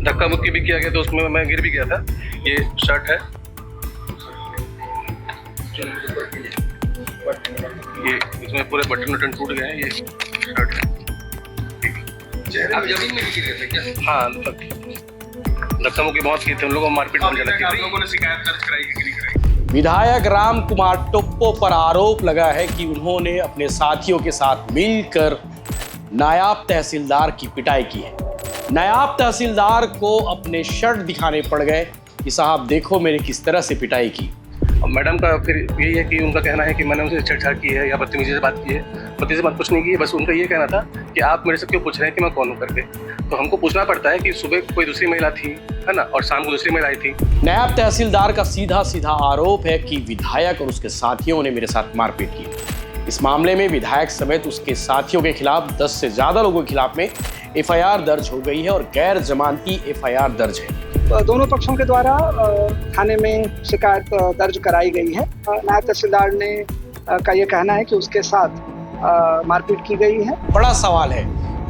धक्का मुक्की भी किया गया तो उसमें मैं गिर भी गया था। ये शर्ट है, ये इसमें पूरे बटन वटन टूट गए हैं। ये शर्ट है। आप जमीन में गिर गए थे क्या? हाँ, धक्का मुक्की बहुत की थी, उन लोगों को मारपीट होने लगी। आप लोगों ने शिकायत दर्ज कराई कि नहीं कराई? विधायक राम कुमार टोप्पो पर आरोप लगा है कि उन्होंने अपने साथियों के साथ मिलकर नायाब तहसीलदार की पिटाई की है। नायाब तहसीलदार को अपने शर्ट दिखाने पड़ गए कि साहब देखो मैंने किस तरह से पिटाई की। और मैडम का फिर यही है कि उनका कहना है कि मैंने उनसे छेड़छाड़ की है या बदतमीजी से बात की है। बदतमीजी से बात कुछ नहीं की है, बस उनका ये कहना था कि आप मेरे से क्यों पूछ रहे हैं कि मैं कौन हूँ करके। तो हमको पूछना पड़ता है कि सुबह कोई दूसरी महिला थी, है ना, और शाम को दूसरी महिला आई थी। नायब तहसीलदार का सीधा सीधा आरोप है कि विधायक और उसके साथियों ने मेरे साथ मारपीट की। इस मामले में विधायक समेत उसके साथियों के खिलाफ 10 से ज्यादा लोगों के खिलाफ में एफआईआर दर्ज हो गई है और गैर जमानती एफआईआर दर्ज है। दोनों पक्षों के द्वारा थाने में शिकायत दर्ज कराई गई है। नायब तहसीलदार ने का ये कहना है कि उसके साथ मारपीट की गई है। बड़ा सवाल है,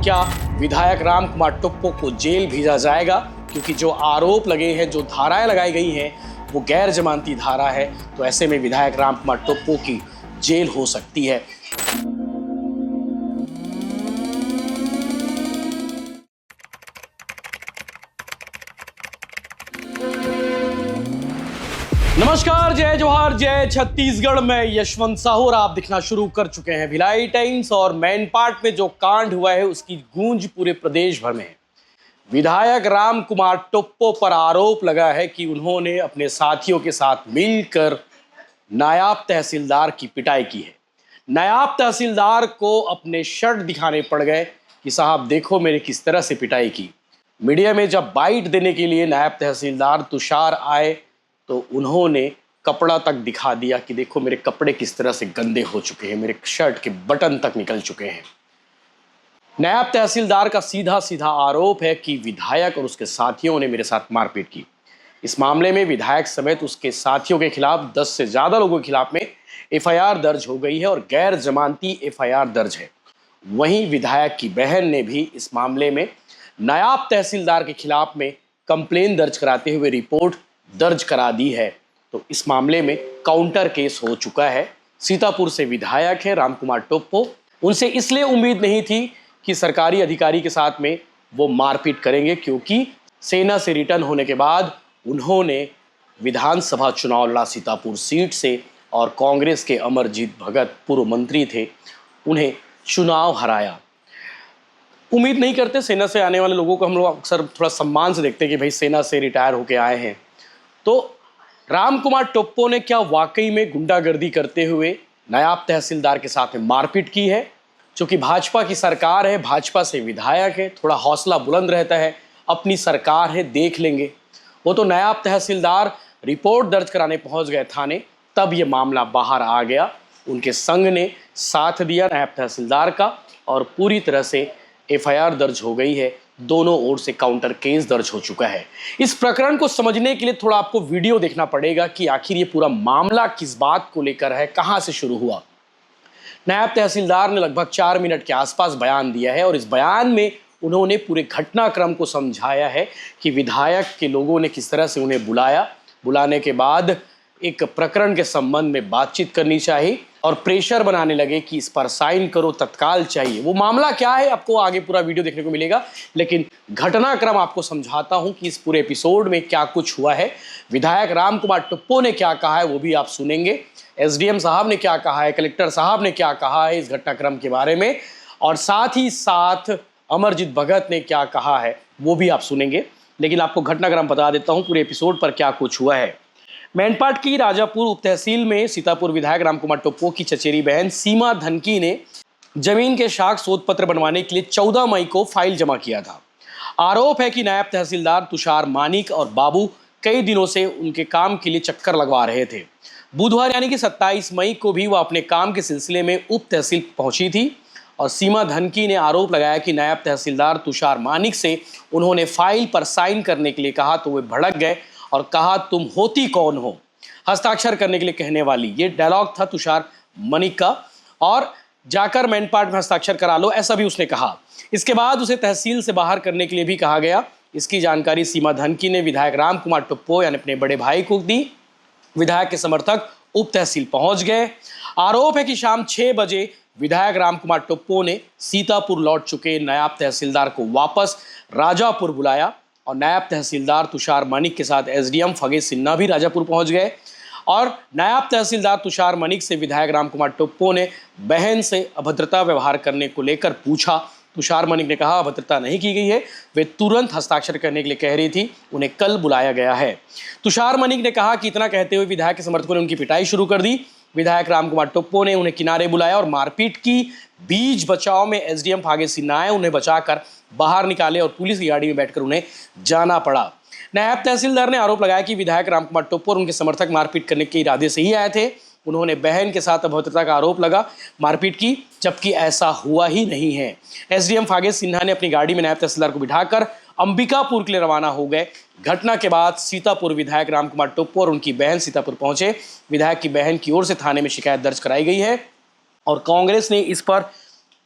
क्या विधायक राम कुमार टोप्पो को जेल भेजा जाएगा? क्योंकि जो आरोप लगे हैं, जो धाराएं लगाई गई हैं, वो गैर जमानती धारा है। तो ऐसे में विधायक राम कुमार टोप्पो की जेल हो सकती है। नमस्कार, जय जोहार, जय छत्तीसगढ़ में यशवंत साहू और आप दिखना शुरू कर चुके हैं भिलाई टाइम्स। और मेन पार्ट में जो कांड हुआ है उसकी गूंज पूरे प्रदेश भर में है। विधायक राम कुमार टोप्पो पर आरोप लगा है कि उन्होंने अपने साथियों के साथ मिलकर नायाब तहसीलदार की पिटाई की है। नायाब तहसीलदार को अपने शर्ट दिखाने पड़ गए कि साहब देखो मैंने किस तरह से पिटाई की। मीडिया में जब बाइट देने के लिए नायब तहसीलदार तुषार आए तो उन्होंने कपड़ा तक दिखा दिया कि देखो मेरे कपड़े किस तरह से गंदे हो चुके हैं, मेरे शर्ट के बटन तक निकल चुके हैं। नायब तहसीलदार का सीधा सीधा आरोप है कि विधायक और उसके साथियों ने मेरे साथ मारपीट की। इस मामले में विधायक समेत उसके साथियों के खिलाफ 10 से ज्यादा लोगों के खिलाफ में एफआईआर दर्ज हो गई है और गैर जमानती एफआईआर दर्ज है। वहीं विधायक की बहन ने भी इस मामले में नायब तहसीलदार के खिलाफ में कंप्लेन दर्ज कराते हुए रिपोर्ट दर्ज करा दी है। तो इस मामले में काउंटर केस हो चुका है। सीतापुर से विधायक है राम कुमार टोप्पो। उनसे इसलिए उम्मीद नहीं थी कि सरकारी अधिकारी के साथ में वो मारपीट करेंगे, क्योंकि सेना से रिटर्न होने के बाद उन्होंने विधानसभा चुनाव लड़ा सीतापुर सीट से और कांग्रेस के अमरजीत भगत पूर्व मंत्री थे, उन्हें चुनाव हराया। उम्मीद नहीं करते, सेना से आने वाले लोगों को हम लोग अक्सर थोड़ा सम्मान से देखते हैं कि भाई सेना से रिटायर होके आए हैं। तो राम कुमार टोप्पो ने क्या वाकई में गुंडागर्दी करते हुए नायब तहसीलदार के साथ में मारपीट की है? क्योंकि भाजपा की सरकार है, भाजपा से विधायक है, थोड़ा हौसला बुलंद रहता है, अपनी सरकार है, देख लेंगे। वो तो नायब तहसीलदार रिपोर्ट दर्ज कराने पहुंच गए थाने, तब ये मामला बाहर आ गया। उनके संघ ने साथ दिया नायब तहसीलदार का और पूरी तरह से एफआईआर दर्ज हो गई है। दोनों ओर से काउंटर केस दर्ज हो चुका है। इस प्रकरण को समझने के लिए थोड़ा आपको वीडियो देखना पड़ेगा कि आखिर ये पूरा मामला किस बात को लेकर है, कहां से शुरू हुआ। नायब तहसीलदार ने लगभग 4 मिनट के आसपास बयान दिया है और इस बयान में उन्होंने पूरे घटनाक्रम को समझाया है कि विधायक के लोगों ने किस तरह से उन्हें बुलाया, बुलाने के बाद एक प्रकरण के संबंध में बातचीत करनी चाहिए और प्रेशर बनाने लगे कि इस पर साइन करो, तत्काल चाहिए। वो मामला क्या है आपको आगे पूरा वीडियो देखने को मिलेगा, लेकिन घटनाक्रम आपको समझाता हूं कि इस पूरे एपिसोड में क्या कुछ हुआ है। विधायक राम कुमार टोप्पो ने क्या कहा है वो भी आप सुनेंगे, एसडीएम साहब ने क्या कहा है, कलेक्टर साहब ने क्या कहा है इस घटनाक्रम के बारे में, और साथ ही साथ अमरजीत भगत ने क्या कहा है वो भी आप सुनेंगे। लेकिन आपको घटनाक्रम बता देता हूँ पूरे एपिसोड पर क्या कुछ हुआ है। मैनपाट की राजापुर उप तहसील में सीतापुर विधायक राम कुमार टोप्पो की चचेरी बहन सीमा धनकी ने जमीन के शाख शोध पत्र बनवाने के लिए 14 मई को फाइल जमा किया था। आरोप है कि नायब तहसीलदार तुषार मानिक और बाबू कई दिनों से उनके काम के लिए चक्कर लगवा रहे थे। बुधवार यानी कि 27 मई को भी वह अपने काम के सिलसिले में उप तहसील पहुंची थी और सीमा धनकी ने आरोप लगाया कि नायब तहसीलदार तुषार मानिक से उन्होंने फाइल पर साइन करने के लिए कहा तो वे भड़क गए और कहा तुम होती कौन हो हस्ताक्षर करने के लिए कहने वाली। ये डायलॉग था तुषार मानिक का, और जाकर मैनपाट में हस्ताक्षर करा लो, ऐसा भी उसने कहा। इसके बाद उसे तहसील से बाहर करने के लिए भी कहा गया इसकी जानकारी सीमा धनकी ने विधायक राम कुमार टोप्पो यानी अपने बड़े भाई को दी। विधायक के समर्थक उप तहसील पहुंच गए। आरोप है कि शाम 6 बजे विधायक राम कुमार टोप्पो ने सीतापुर लौट चुके नायब तहसीलदार को वापस राजापुर बुलाया और नायब तहसीलदार तुषार मणिक के साथ एसडीएम फगेश सिन्हा भी राजापुर पहुंच गए और नायब तहसीलदार तुषार मणिक से विधायक राम कुमार टोप्पो ने बहन से अभद्रता व्यवहार करने को लेकर पूछा। तुषार मणिक ने कहा अभद्रता नहीं की गई है, वे तुरंत हस्ताक्षर करने के लिए कह रही थी, उन्हें कल बुलाया गया है। तुषार मणिक ने कहा कि इतना कहते हुए विधायक के समर्थकों ने उनकी पिटाई शुरू कर दी। विधायक राम कुमार टोप्पो ने उन्हें किनारे बुलाया और मारपीट की। बीच बचाव में एसडीएम फगेश सिन्हा आए, उन्हें बचाकर बाहर निकाले और पुलिस की गाड़ी में बैठकर उन्हें जाना पड़ा। नायब तहसीलदार ने आरोप लगाया कि विधायक राम कुमार टोप्पो और उनके समर्थक मारपीट करने के इरादे से ही आए थे। उन्होंने बहन के साथ अभद्रता का आरोप लगा मारपीट की, जबकि ऐसा हुआ ही नहीं है। एसडीएम फगेश सिन्हा ने अपनी गाड़ी में नायब तहसीलदार को बिठाकर अंबिकापुर के लिए रवाना हो गए। घटना के बाद सीतापुर विधायक राम कुमार टोप्पो और उनकी बहन सीतापुर पहुंचे। विधायक की बहन की ओर से थाने में शिकायत दर्ज कराई गई है और कांग्रेस ने इस पर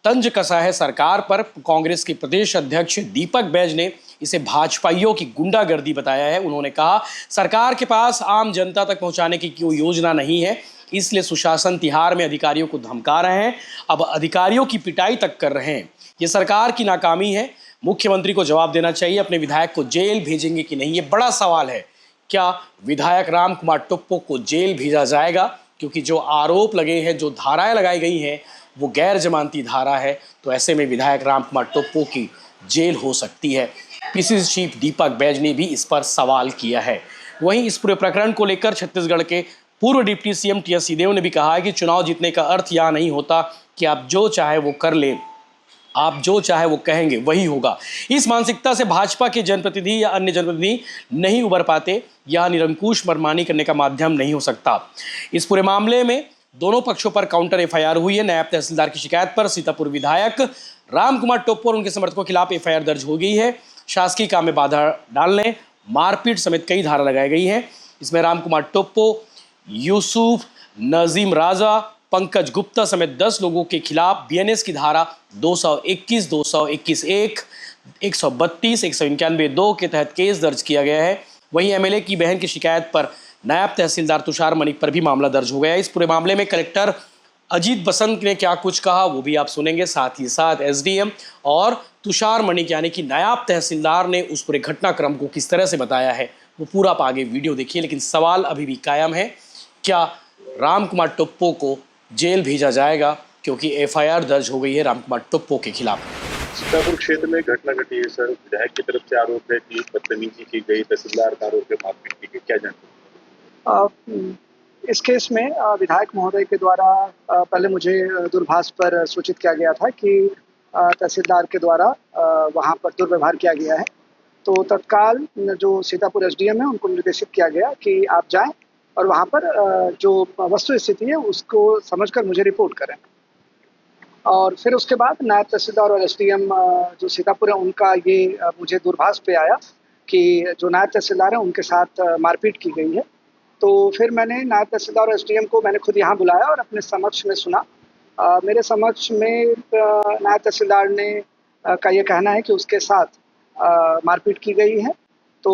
तंज कसा है सरकार पर। कांग्रेस के प्रदेश अध्यक्ष दीपक बैज ने इसे भाजपाइयों की गुंडागर्दी बताया है। उन्होंने कहा सरकार के पास आम जनता तक पहुंचाने की कोई योजना नहीं है, इसलिए सुशासन तिहार में अधिकारियों को धमका रहे हैं, अब अधिकारियों की पिटाई तक कर रहे हैं। ये सरकार की नाकामी है, मुख्यमंत्री को जवाब देना चाहिए। अपने विधायक को जेल भेजेंगे कि नहीं, ये बड़ा सवाल है। क्या विधायक राम कुमार टोप्पो को जेल भेजा जाएगा? क्योंकि जो आरोप लगे हैं, जो धाराएं लगाई गई हैं, वो गैर जमानती धारा है, तो ऐसे में विधायक राम कुमार टोप्पो की जेल हो सकती है। पीसीसी चीफ दीपक बैज ने भी इस पर सवाल किया है। वहीं इस पूरे प्रकरण को लेकर छत्तीसगढ़ के पूर्व डिप्टी सीएम टीएस सिंहदेव ने भी कहा है कि चुनाव जीतने का अर्थ यह नहीं होता कि आप जो चाहे वो कर ले, आप जो चाहे वो कहेंगे वही होगा। इस मानसिकता से भाजपा के जनप्रतिनिधि या अन्य जनप्रतिनिधि नहीं उबर पाते। यह निरंकुश मनमानी करने का माध्यम नहीं हो सकता। इस पूरे मामले में दोनों पक्षों पर काउंटर एफआईआर हुई है। नायब तहसीलदार की शिकायत पर सीतापुर विधायक राम कुमार टोप्पो और उनके समर्थकों के खिलाफ एफआईआर दर्ज हो गई है। शासकीय काम में बाधा डालने, मारपीट समेत कई धारा लगाई गई हैं। इसमें राम कुमार टोप्पो, यूसुफ, नजीम राजा, पंकज गुप्ता समेत 10 लोगों के खिलाफ बीएनएस की धारा 221, 221(1), 132, 191(2) के तहत केस दर्ज किया गया है। वहीं एमएलए की बहन की शिकायत पर नायब तहसीलदार तुषार मणिक पर भी मामला दर्ज हो गया है। इस पूरे मामले में कलेक्टर अजीत बसंत ने क्या कुछ कहा वो भी आप सुनेंगे। साथ ही साथ एसडीएम और तुषार मणिक यानी कि नायब तहसीलदार ने उस पूरे घटनाक्रम को किस तरह से बताया है, वो पूरा आप आगे वीडियो देखिए। लेकिन सवाल अभी भी कायम है, क्या राम कुमार टोप्पो को जेल भेजा जाएगा? क्योंकि एफआईआर दर्ज हो गई है राम कुमार टोप्पो के खिलाफ। सीतापुर क्षेत्र में घटना घटी है सर, विधायक की तरफ से आरोप है कि बदतमीजी की गई, तहसीलदार का आरोप है मारपीट की गई, क्या जानते हैं? इस केस में विधायक महोदय के द्वारा पहले मुझे दूरभाष पर सूचित किया गया था कि तहसीलदार के द्वारा वहां पर दुर्व्यवहार किया गया है। तो तत्काल जो सीतापुर एसडीएम है उनको निर्देशित किया गया कि आप जाएं और वहां पर जो वस्तु स्थिति है उसको समझकर मुझे रिपोर्ट करें। और फिर उसके बाद नायब तहसीलदार और एसडीएम जो सीतापुर है उनका ये मुझे दूरभाष पे आया कि जो नायब तहसीलदार है उनके साथ मारपीट की गई है। तो फिर मैंने नायब तहसीलदार और एसडीएम को मैंने खुद यहाँ बुलाया और अपने समक्ष में सुना। मेरे समक्ष में नायब तहसीलदार ने का ये कहना है कि उसके साथ मारपीट की गई है। तो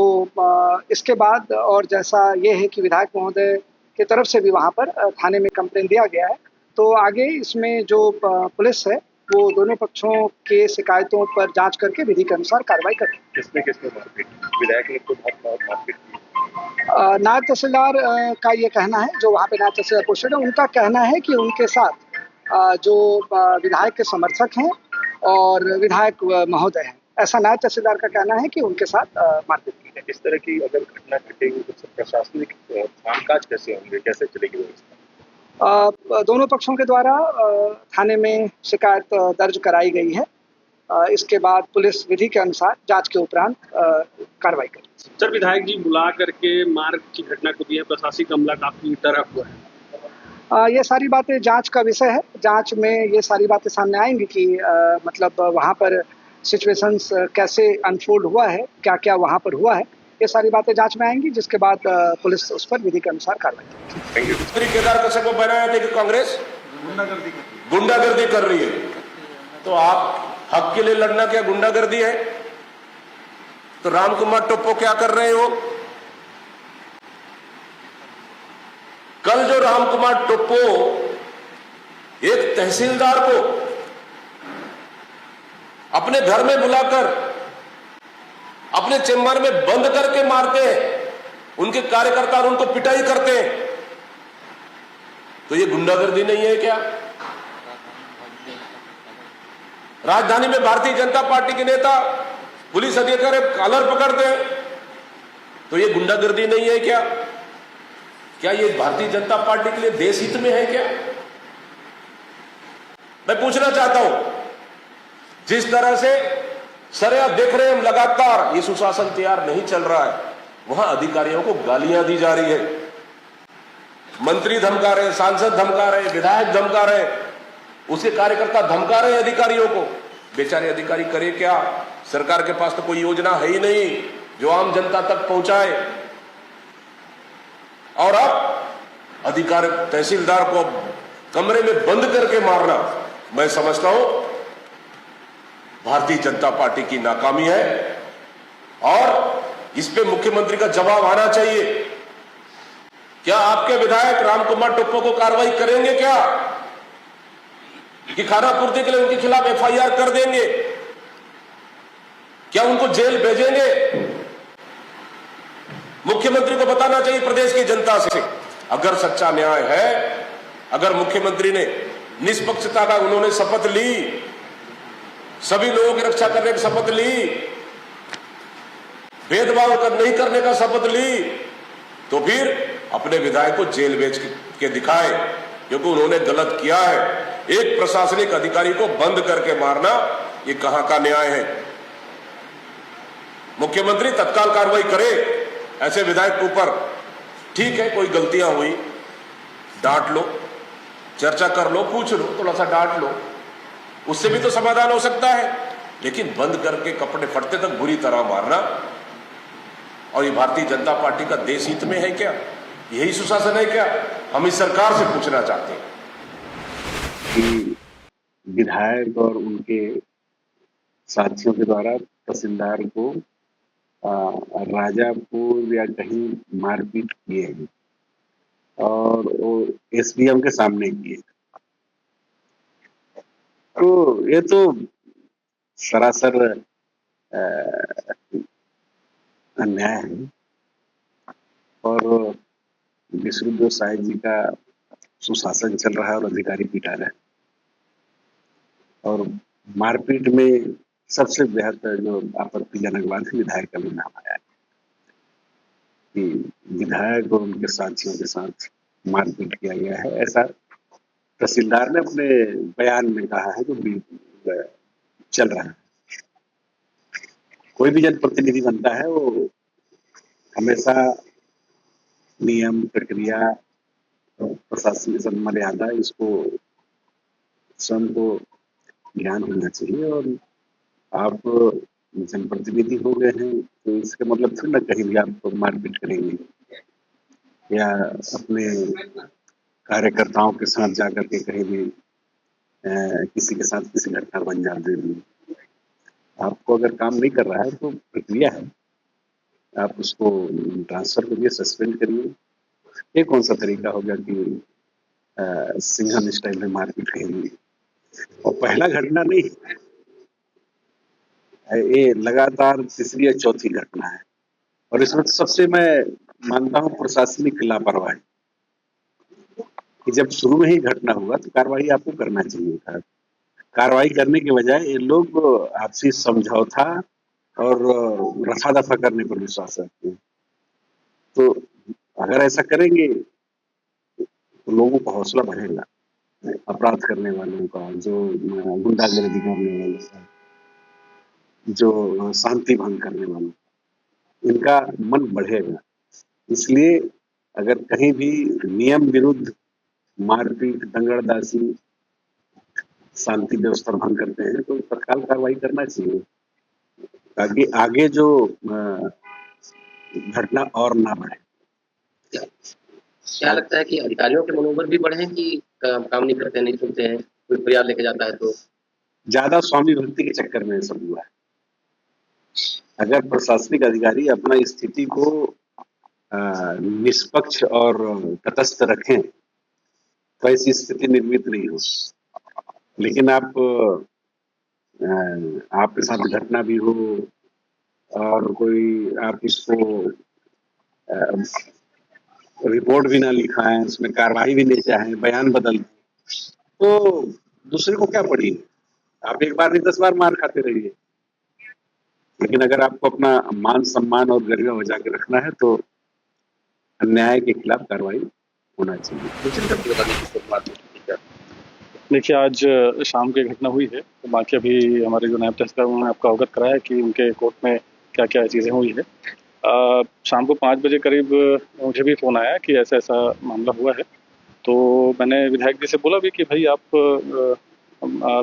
इसके बाद और जैसा ये है कि विधायक महोदय की तरफ से भी वहाँ पर थाने में कंप्लेंट दिया गया है। तो आगे इसमें जो पुलिस है वो दोनों पक्षों के शिकायतों पर जांच करके विधि के अनुसार कार्रवाई करेगी। किसने मारपीट? विधायक ने खुद मारपीट की? नायब तहसीलदार का ये कहना है, जो वहाँ पे नायब तहसीलदार पोस्टेड है, उनका कहना है कि उनके साथ जो विधायक के समर्थक हैं और विधायक महोदय हैं, ऐसा नायब तहसीलदार का कहना है कि उनके साथ मारपीट की है। इस तरह की अगर घटना घटेगी तो प्रशासनिक कामकाज कैसे होंगे, कैसे चलेगी व्यवस्था? दोनों पक्षों के द्वारा थाने में शिकायत दर्ज कराई गई है। इसके बाद पुलिस विधि के अनुसार जांच के उपरांत कार्रवाई करेगी। सर, विधायक जी बुला करके मार की घटना को दिया, प्रशासनिक अमला काफी डरा हुआ है। ये सारी बातें जांच का विषय है। जांच में ये सारी बातें सामने आएंगी कि मतलब वहाँ पर सिचुएशंस कैसे अनफोल्ड हुआ है, क्या क्या वहाँ पर हुआ है, ये सारी बातें जांच में आएंगी, जिसके बाद पुलिस उस पर विधि के अनुसार कार्रवाई करेगी। केदार कश्यप को बनाया था कि कांग्रेस गुंडागर्दी कर रही है, तो आप हक के लिए लड़ना क्या गुंडागर्दी है? तो रामकुमार टोप्पो क्या कर रहे हो? कल जो रामकुमार टोप्पो एक तहसीलदार को अपने घर में बुलाकर अपने चेम्बर में बंद करके मारते हैं, उनके कार्यकर्ता उनको पिटाई करते हैं, तो ये गुंडागर्दी नहीं है क्या? राजधानी में भारतीय जनता पार्टी के नेता पुलिस अधिकारी कॉलर पकड़ते हैं, तो ये गुंडागर्दी नहीं है क्या? क्या ये भारतीय जनता पार्टी के लिए देश हित में है क्या? मैं पूछना चाहता हूं, जिस तरह से सर आप देख रहे हैं हम लगातार ये सुशासन तैयार नहीं चल रहा है, वहां अधिकारियों को गालियां दी जा रही है, मंत्री धमका रहे, सांसद धमका रहे, विधायक धमका रहे, उसके कार्यकर्ता धमका रहे अधिकारियों को। बेचारे अधिकारी करे क्या? सरकार के पास तो कोई योजना है ही नहीं जो आम जनता तक पहुंचाए, और अब अधिकारी तहसीलदार को कमरे में बंद करके मारना, मैं समझता हूं भारतीय जनता पार्टी की नाकामी है, और इस पे मुख्यमंत्री का जवाब आना चाहिए। क्या आपके विधायक रामकुमार टोप्पो को कार्रवाई करेंगे क्या, कि खाना पूर्ति के लिए उनके खिलाफ एफआईआर कर देंगे? क्या उनको जेल भेजेंगे? मुख्यमंत्री को बताना चाहिए प्रदेश की जनता से, अगर सच्चा न्याय है, अगर मुख्यमंत्री ने निष्पक्षता का उन्होंने शपथ ली, सभी लोगों की रक्षा करने की शपथ ली, भेदभाव नहीं करने का शपथ ली, तो फिर अपने विधायक को जेल भेज के दिखाए, क्योंकि उन्होंने गलत किया है। एक प्रशासनिक अधिकारी को बंद करके मारना, ये कहां का न्याय है? मुख्यमंत्री तत्काल कार्रवाई करे ऐसे विधायक के ऊपर। ठीक है, कोई गलतियां हुई, डांट लो, चर्चा कर लो, पूछ लो, थोड़ा सा डांट लो, उससे भी तो समाधान हो सकता है। लेकिन बंद करके कपड़े फटते तक बुरी तरह मारना, और ये भारतीय जनता पार्टी का देश हित में है क्या? यही सुशासन है क्या? हम इस सरकार से पूछना चाहते हैं कि विधायक और उनके साथियों के द्वारा तहसीलदार को राजापुर या कहीं मारपीट किए हैं, और वो एसडीएम के सामने किए, तो ये तो सरासर अन्याय है। और विष्णुदेव साय जी का सुशासन चल रहा है और अधिकारी पिटा रहे हैं, और मारपीट में सबसे बेहतर जो आपत्तिजनक बात है, विधायक का भी नाम आया कि विधायक और उनके साथियों के साथ मारपीट किया गया है। ऐसा तहसीलदार ने अपने बयान में कहा है, जो चल रहा है। कोई भी जनप्रतिनिधि बनता है वो हमेशा नियम, प्रक्रिया, प्रशासनिक मर्यादा, इसको स्वयं को ज्ञान होना चाहिए। और आप जनप्रतिनिधि हो गए हैं तो इसका मतलब थोड़ी ना कहीं भी आप मारपीट करेंगे या अपने कार्यकर्ताओं के साथ जाकर के कहीं भी किसी के साथ किसी घटना बन जाते हैं। आपको अगर काम नहीं कर रहा है तो प्रक्रिया है, आप उसको ट्रांसफर करिए, सस्पेंड करिए। ये कौन सा तरीका होगा कि सिंघम स्टाइल में मारपीट करेंगे? और पहला घटना नहीं, ये लगातार तीसरी या चौथी घटना है। और इसमें तो सबसे मैं मानता हूँ प्रशासनिक लापरवाही, कि जब शुरू में ही घटना हुआ तो कार्रवाई आपको करना चाहिए था। कार्रवाई करने के बजाय ये लोग आपसी समझौता और रफा दफा करने पर विश्वास रखते हैं। तो अगर ऐसा करेंगे तो लोगों का हौसला बढ़ेगा, अपराध करने वालों का, जो गुंडागर्दी करने वालों का, जो शांति भंग करने वालों का, इनका मन बढ़ेगा। इसलिए अगर कहीं भी नियम विरुद्ध मारपीट, दंगड़दासी, शांति व्यवस्था भंग करते हैं तो तत्काल कार्रवाई करना चाहिए, ताकि आगे जो घटना और ना बढ़े। क्या लगता है कि अधिकारियों के मनोबल भी बढ़े कि काम नहीं करते, नहीं सुनते हैं, कोई फरियाद लेके जाता है तो? ज्यादा स्वामी भक्ति के चक्कर में सब हुआ है। अगर प्रशासनिक अधिकारी अपना स्थिति को निष्पक्ष और तटस्थ रखें तो ऐसी स्थिति निर्मित नहीं हो। लेकिन आपके साथ घटना भी हो और कोई आप इसको रिपोर्ट भी ना लिखाएं, उसमें कार्रवाई भी नहीं चाहें, बयान बदल दें, तो दूसरे को क्या पड़ी? आप एक बार नहीं 10 बार मार खाते रहिए। लेकिन अगर आपको अपना मान सम्मान और गरिमा बचा के रखना है तो अन्याय के खिलाफ कार्रवाई होना चाहिए। दूसरी तरफ बता दीजिए किस बात है, ठीक है। देखिए, आज शाम की घटना हुई है, तो बाकी अभी हमारे जो नायब तहसीलदार उन्होंने आपको अवगत कराया कि उनके कोर्ट में क्या क्या चीज़ें हुई है। शाम को 5 बजे करीब मुझे भी फ़ोन आया कि ऐसा ऐसा मामला हुआ है। तो मैंने विधायक जी से बोला भी कि भाई आप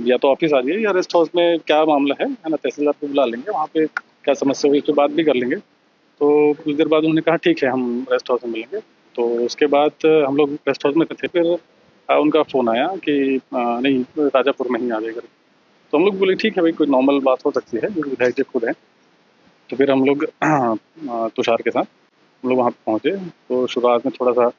या तो ऑफिस आ जाइए या रेस्ट हाउस में क्या मामला है ना, तहसीलदार को बुला लेंगे, वहाँ पे क्या समस्या हुई इस पर बात भी कर लेंगे। तो कुछ देर बाद उन्होंने कहा ठीक है, हम रेस्ट हाउस में मिलेंगे। तो उसके बाद हम लोग रेस्ट हाउस में थे, फिर उनका फ़ोन आया कि नहीं, राजापुर में ही आ जाएगा। तो हम लोग बोले ठीक है भाई, कोई नॉर्मल बात हो सकती है, जो विधायक जी खुद हैं। तो फिर हम लोग तुषार के साथ हम लोग वहाँ पे पहुँचे। तो शुरुआत में थोड़ा सा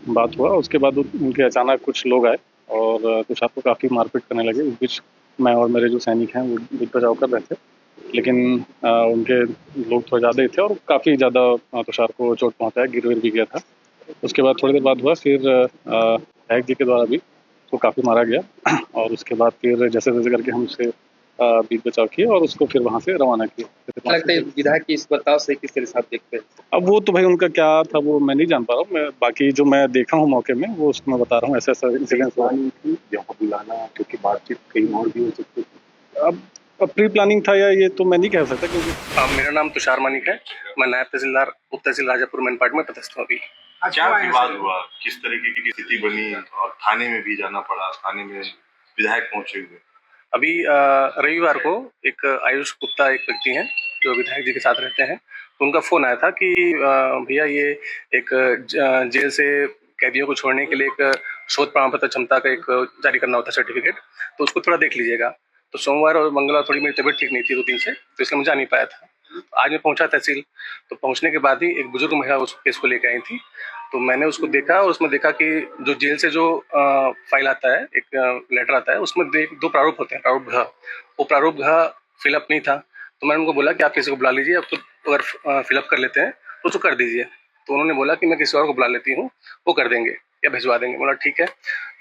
बात हुआ, उसके बाद उनके अचानक कुछ लोग आए और तुषार को काफ़ी मारपीट करने लगे। उस बीच मैं और मेरे जो सैनिक हैं वो बीच बचाव कर रहे थे, लेकिन उनके लोग थोड़े ज़्यादा ही थे और काफ़ी ज़्यादा तुषार को चोट पहुँचाया, गिर भी गया था। उसके बाद थोड़ी देर बाद हुआ, फिर विधायक जी के द्वारा भी उसको काफ़ी मारा गया और उसके बाद फिर जैसे तैसे करके हम उसे बीच बचाव किए और उसको फिर वहाँ से रवाना किया। लगता है विधायक की इस बर्ताव से किस तरह से आप देखते हैं? अब वो तो भाई उनका क्या था वो मैं नहीं जान पा रहा हूँ। मैं बाकी जो मैं देखा हूँ मौके में वो उसको मैं बता रहा हूँ, ऐसा ऐसा इंसिडेंस हुआ। यहाँ बुलाना क्योंकि बातचीत कहीं और भी हो सकती है। अब प्री प्लानिंग था या ये तो मैं नहीं कह सकता, क्योंकि मेरा नाम तुषार मानिक है। मैं नायब तहसीलदार उप तहसील राजापुर मेन पार्ट में पदस्थ हूँ अभी। क्या विवाद हुआ, किस तरीके की स्थिति बनी और थाने में भी जाना पड़ा, थाने में विधायक पहुंचे हुए? अभी रविवार को एक आयुष गुप्ता एक व्यक्ति हैं जो विधायक जी के साथ रहते हैं, तो उनका फ़ोन आया था कि भैया ये एक जेल से कैदियों को छोड़ने के लिए एक शोध प्रमाण पत्र क्षमता का एक जारी करना होता है सर्टिफिकेट, तो उसको थोड़ा देख लीजिएगा। तो सोमवार और मंगलवार थोड़ी मेरी तबीयत ठीक नहीं थी 2 दिन से, तो इसलिए मैं जा नहीं पाया था। आज मैं पहुंचा तहसील, तो पहुंचने के बाद ही एक बुजुर्ग महिला उस केस को लेकर आई थी। तो मैंने उसको देखा और उसमें देखा कि जो जेल से जो फाइल आता है, एक लेटर आता है, उसमें 2 प्रारूप होते हैं, प्रारूप घ। वो प्रारूप घ फिलअप नहीं था, तो मैंने उनको बोला कि आप किसी को बुला लीजिए, अब तो अगर फिलअप कर लेते हैं तो उसको कर दीजिए। तो उन्होंने बोला कि मैं किसी और को बुला लेती हूँ, वो कर देंगे या भिजवा देंगे। बोला ठीक है।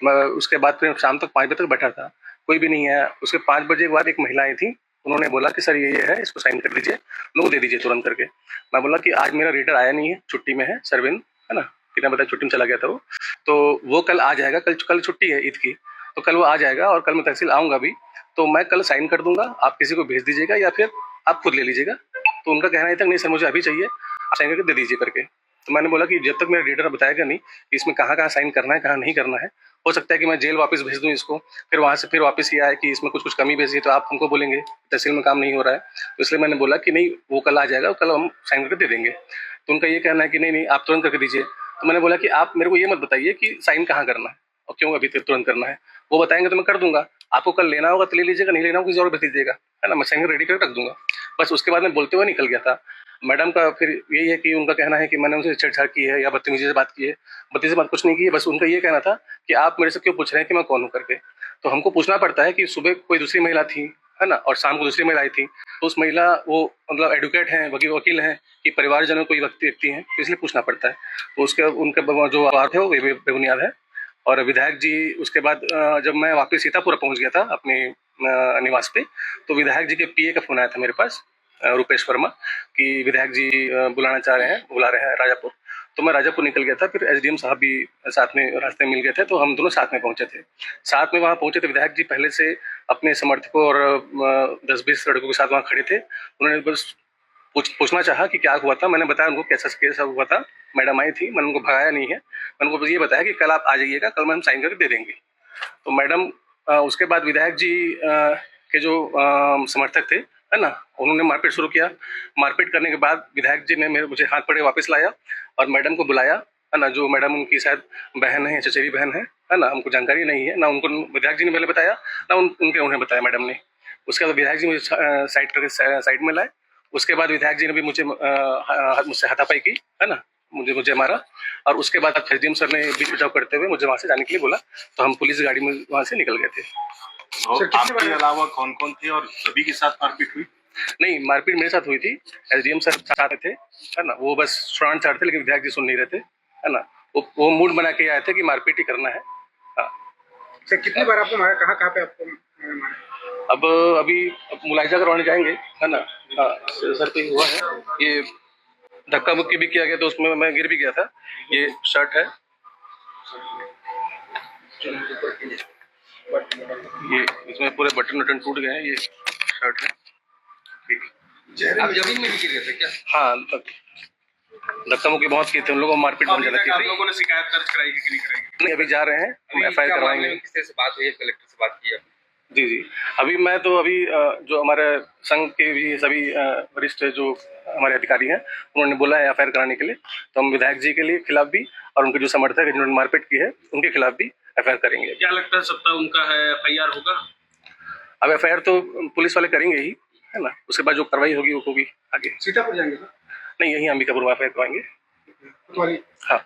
मैं उसके बाद फिर शाम तक 5 बजे तक बैठा था, कोई भी नहीं आया। उसके 5 बजे के बाद एक महिला आई थी, उन्होंने बोला कि सर ये है, इसको साइन कर दीजिए, लोग दे दीजिए तुरंत करके। मैं बोला कि आज मेरा रीडर आया नहीं है, छुट्टी में है, सरविंद है ना, कितना बताया छुट्टी में चला गया था वो, तो वो कल आ जाएगा। कल छुट्टी है ईद की, तो कल वो आ जाएगा और कल मैं तहसील आऊँगा भी, तो मैं कल साइन कर दूंगा, आप किसी को भेज दीजिएगा या फिर आप खुद ले लीजिएगा। तो उनका कहना है तक नहीं सर मुझे अभी चाहिए, आप साइन करके दे दीजिए करके। तो मैंने बोला कि जब तक मेरा रीडर बताएगा नहीं कि इसमें कहाँ कहाँ साइन करना है, कहाँ नहीं करना है, हो सकता है कि मैं जेल वापस भेज दूँ इसको, फिर वहाँ से फिर वापस ये आए कि इसमें कुछ कमी बेसी, तो आप हमको बोलेंगे तहसील में काम नहीं हो रहा है। तो इसलिए मैंने बोला कि नहीं, वो कल आ जाएगा, कल हम साइन करके दे देंगे। तो उनका ये कहना है कि नहीं आप तुरंत करके दीजिए। तो मैंने बोला कि आप मेरे को ये मत बताइए कि साइन कहाँ करना है और क्यों अभी तुरंत करना है, वो बताएंगे तो मैं कर दूंगा। आपको कल लेना होगा तो ले लीजिएगा, नहीं लेना होगा किसी और भेज दीजिएगा, है ना, मैं साइन रेडी करके रख दूंगा। बस उसके बाद मैं बोलते हुए निकल गया था। मैडम का फिर यही है कि उनका कहना है कि मैंने उनसे छेड़छाड़ की है या बदतमीजी से बात की है। बदतमीजी से बात कुछ नहीं की है, बस उनका ये कहना था कि आप मेरे से क्यों पूछ रहे हैं कि मैं कौन हूँ करके। तो हमको पूछना पड़ता है कि सुबह कोई दूसरी महिला थी, है ना, और शाम को दूसरी महिला आई थी, तो उस महिला वो मतलब एडवोकेट हैं, वकील हैं कि परिवारजनों कोई व्यक्ति हैं, तो इसलिए पूछना पड़ता है। तो उसके उनके जो आवाज है वो बेबुनियाद है। और विधायक जी उसके बाद जब मैं वापस सीतापुर पहुंच गया था अपने निवास पे, तो विधायक जी के पीए का फोन आया था मेरे पास, रुपेश वर्मा, कि विधायक जी बुला रहे हैं राजापुर। तो मैं राजापुर निकल गया था। फिर एसडीएम साहब भी साथ में रास्ते में मिल गए थे, तो हम दोनों साथ में पहुंचे थे। साथ में वहाँ पहुंचे तो विधायक जी पहले से अपने समर्थकों और 10-20 लड़कों के साथ वहाँ खड़े थे। उन्होंने बस पूछना चाहा कि क्या हुआ था। मैंने बताया उनको कैसा हुआ था। मैडम आई थी, मैंने उनको भगाया नहीं है, मैंने उनको बस ये बताया कि कल आप आ जाइएगा, कल मैं हम साइन करके दे देंगे। तो मैडम उसके बाद विधायक जी के जो समर्थक थे, है ना, उन्होंने मारपीट शुरू किया। मारपीट करने के बाद विधायक जी ने मुझे हाथ पकड़े वापस लाया और मैडम को बुलाया, है ना, जो मैडम उनकी शायद बहन है, चचेरी बहन है ना, हमको जानकारी नहीं है ना, उनको विधायक जी ने पहले बताया ना उन्हें बताया मैडम ने। उसके बाद विधायक जी मुझे साइड करके साइड में लाए। उसके बाद विधायक जी ने भी मुझसे हाथापाई की, है ना, मुझे मारा। और उसके बाद एसडीएम सर ने बीच बचाव करते हुए मुझे वहां से जाने के लिए बोला, तो हम पुलिस गाड़ी में वहां से निकल गए थे। और आपके अलावा कौन कौन थे और सभी के साथ मारपीट हुई? नहीं, मारपीट मेरे साथ हुई थी, एसडीएम सर साथ थे, है ना, वो बस स्टूडेंट चाहते थे, लेकिन विधायक जी सुन नहीं रहे थे, है ना। वो मूड बना के आए थे कि मारपीट ही करना है। हाँ। सर कितनी बार आपको मारा, कहाँ पे आपको मारा? अब अभी मुलायजा करवाने जाएंगे, है ना। हाँ, सर पे हुआ है, ये धक्का मुक्की भी किया गया, तो उसमें मैं गिर भी गया था। ये शर्ट है, ये इसमें पूरे बटन वटन टूट गए हैं, ये शर्ट है। आप जमीन में भी गिर गए थे क्या? हाँ, धक्का मुक्की बहुत किए थे, उन लोगों को मारपीट बहुत ज्यादा की आप थी। लोगों ने शिकायत दर्ज कराई है कि नहीं कराई? नहीं, अभी जा रहे हैं, हम एफआईआर करवाएंगे। किसी से बात हुई है, कलेक्टर से बात की है? जी जी, अभी मैं तो जो हमारे संघ के भी सभी वरिष्ठ जो हमारे अधिकारी हैं, उन्होंने बोला है एफआईआर कराने के लिए, तो हम विधायक जी के लिए खिलाफ भी और उनके जो समर्थक है जिन्होंने मारपीट की है उनके खिलाफ भी एफआईआर करेंगे। क्या लगता है सत्ता उनका है, एफआईआर होगा? अब एफआईआर तो पुलिस वाले करेंगे ही, है ना, उसके बाद जो कार्रवाई होगी वो होगी आगे। सीतापुर जाएंगे? नहीं, यही अंबिकापुर में एफआईआर करवाएंगे। हाँ।